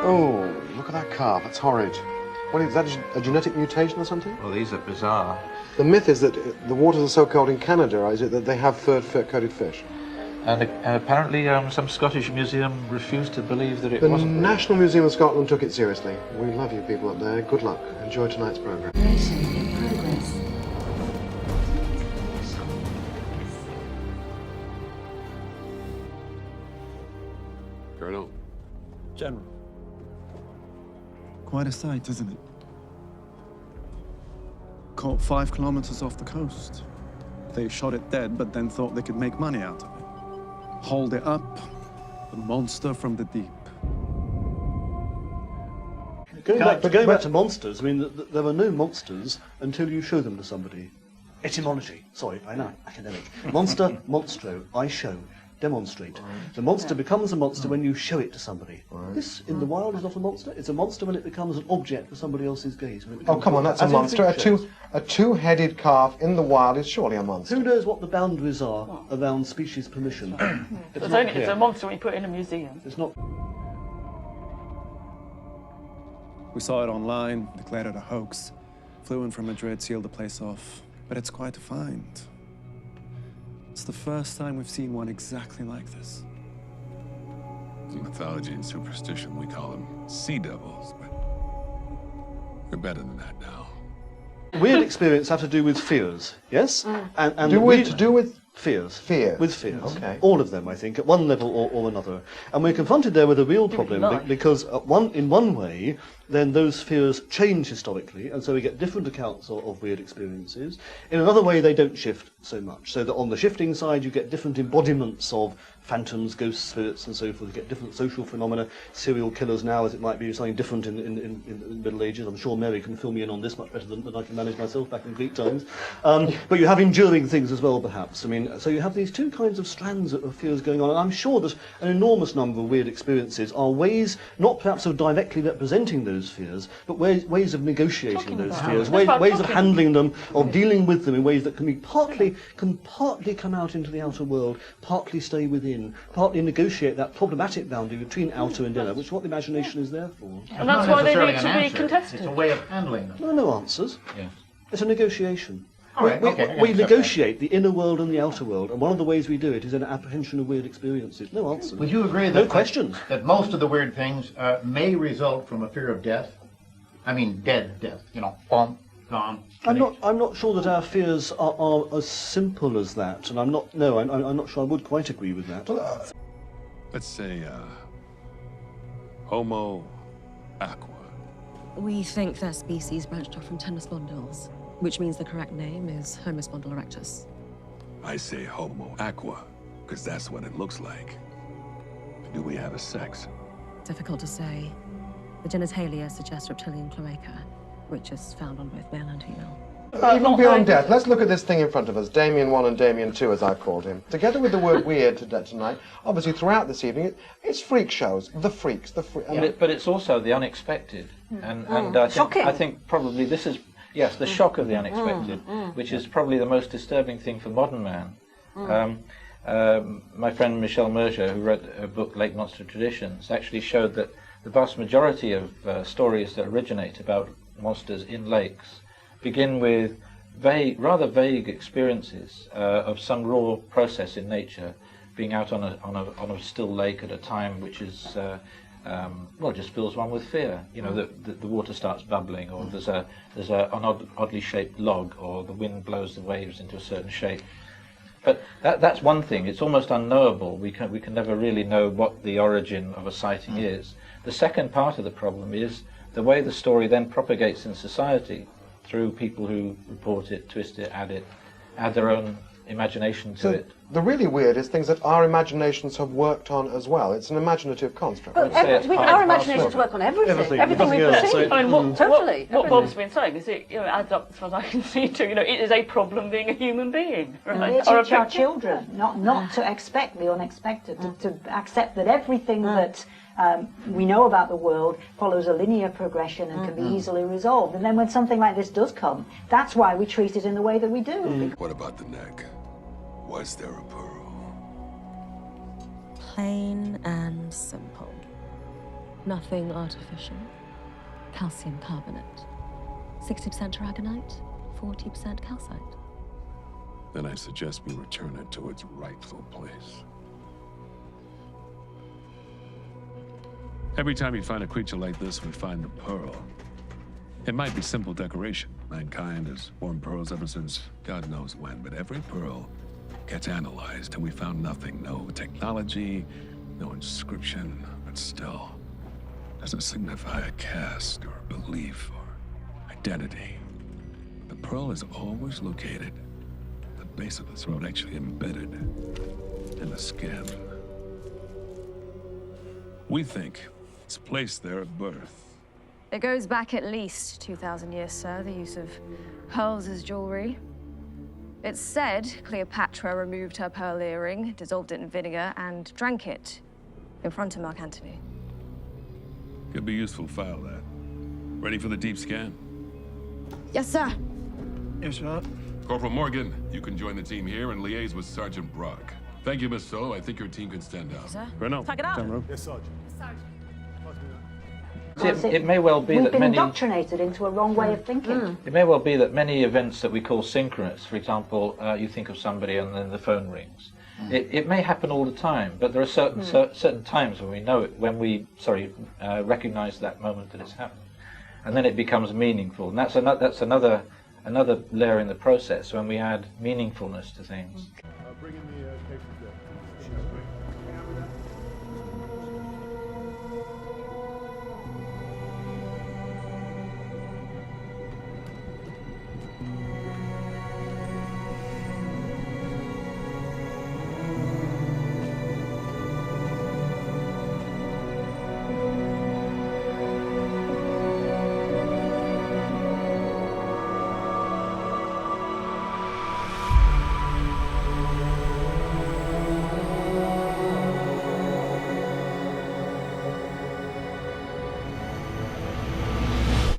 Oh, look at that calf. That's horrid. What is that, a genetic mutation or something? Well, these are bizarre. The myth is that the waters are so cold in Canada, or is it that they have fur-coated fish? And apparently some Scottish museum refused to believe that it The wasn't. The National Museum of Scotland took it seriously. We love you people up there. Good luck. Enjoy tonight's programme. Operation in progress. Colonel. General. Quite a sight, isn't it? Caught 5 kilometers off the coast. They shot it dead, but then thought they could make money out of it. Hauled it up, a monster from the deep. Going back to monsters, I mean, there are no monsters until you show them to somebody. Etymology, sorry, I know, academic. Monster, monstro, I show, demonstrate. The monster becomes a monster when you show it to somebody. This, in the wild, is not a monster. It's a monster when it becomes an object for somebody else's gaze. Oh, come on, that's a monster. A two-headed calf in the wild is surely a monster. Who knows what the boundaries are around species permission? It's a monster we put in a museum. It's not. We saw it online, declared it a hoax. Flew in from Madrid, sealed the place off. But it's quite a find. It's the first time we've seen one exactly like this. In mythology and superstition, we call them sea devils, but we're better than that now. Weird experience have to do with fears, yes? And to do with fears. Fear. With fears. Okay. All of them, I think, at one level or another. And we're confronted there with a real problem because in one way, then those fears change historically, and so we get different accounts of weird experiences. In another way, they don't shift so much, so that on the shifting side, you get different embodiments of phantoms, ghosts, spirits, and so forth. You get different social phenomena, serial killers now, as it might be something different in the Middle Ages. I'm sure Mary can fill me in on this much better than I can manage myself back in Greek times. But you have enduring things as well, perhaps. I mean, so you have these two kinds of strands of fears going on, and I'm sure that an enormous number of weird experiences are ways, not perhaps of directly representing those fears, but ways of negotiating those fears, ways of handling them, of dealing with them in ways that can partly come out into the outer world, partly stay within, partly negotiate that problematic boundary between outer and inner, which is what the imagination is there for. And that's why they need to be contested. It's a way of handling them. There are no answers. Yeah. It's a negotiation. We negotiate the inner world and the outer world, and one of the ways we do it is an apprehension of weird experiences. No answers. Would you agree that no questions? That most of the weird things may result from a fear of death? I mean, death. You know, gone. I'm not sure that our fears are as simple as that, and I'm not sure I would quite agree with that. Let's say, Homo aqua. We think their species branched off from Tennospondyls, which means the correct name is Homo spondyle erectus. I say Homo aqua, because that's what it looks like. Do we have a sex? Difficult to say. The genitalia suggest reptilian cloaca, which is found on both male and female. Even beyond death, let's look at this thing in front of us, Damien 1 and Damien 2, as I've called him. Together with the word weird tonight, obviously throughout this evening, it's freak shows, the freaks, But it's also the unexpected. And I think probably this is, yes, the shock of the unexpected, which is probably the most disturbing thing for modern man. My friend Michel Merger, who wrote a book, Lake Monster Traditions, actually showed that the vast majority of stories that originate about monsters in lakes begin with rather vague experiences of some raw process in nature, being out on a still lake at a time which is just fills one with fear. You know, the water starts bubbling, or there's an oddly shaped log, or the wind blows the waves into a certain shape. But that's one thing. It's almost unknowable. We can never really know what the origin of a sighting is. The second part of the problem is the way the story then propagates in society through people who report it, twist it, add their own imagination to it. The really weird is things that our imaginations have worked on as well. It's an imaginative construct. Our imaginations work on everything we perceive. I mean, totally. What Bob's been saying is it adds up, as far as I can see, to it is a problem being a human being. Right? We teach our children not to expect the unexpected, to accept that everything that we know about the world follows a linear progression and can be easily resolved. And then when something like this does come, that's why we treat it in the way that we do. What about the neck? Was there a pearl? Plain and simple. Nothing artificial. Calcium carbonate. 60% aragonite, 40% calcite. Then I suggest we return it to its rightful place. Every time you find a creature like this, we find the pearl. It might be simple decoration. Mankind has worn pearls ever since God knows when, but every pearl gets analyzed and we found nothing. No technology, no inscription, but still, does it signify a caste or a belief or identity? The pearl is always located at the base of the throat, actually embedded in the skin. We think it's placed there at birth. It goes back at least 2,000 years, sir, the use of pearls as jewelry. It's said Cleopatra removed her pearl earring, dissolved it in vinegar, and drank it in front of Mark Antony. Could be useful file, that. Ready for the deep scan? Yes, sir. Yes, sir. Corporal Morgan, you can join the team here and liaise with Sergeant Brock. Thank you, Miss Solo. I think your team can stand out. Yes, sir. Renault. Tuck it up. Yes, Sergeant. It may well be We've that been many... indoctrinated into a wrong way of thinking. It may well be that many events that we call synchronous, for example, you think of somebody and then the phone rings. It may happen all the time, but there are certain times when we know it, when we recognise that moment that it's happened, and then it becomes meaningful. And that's another layer in the process when we add meaningfulness to things. Bring in the paper.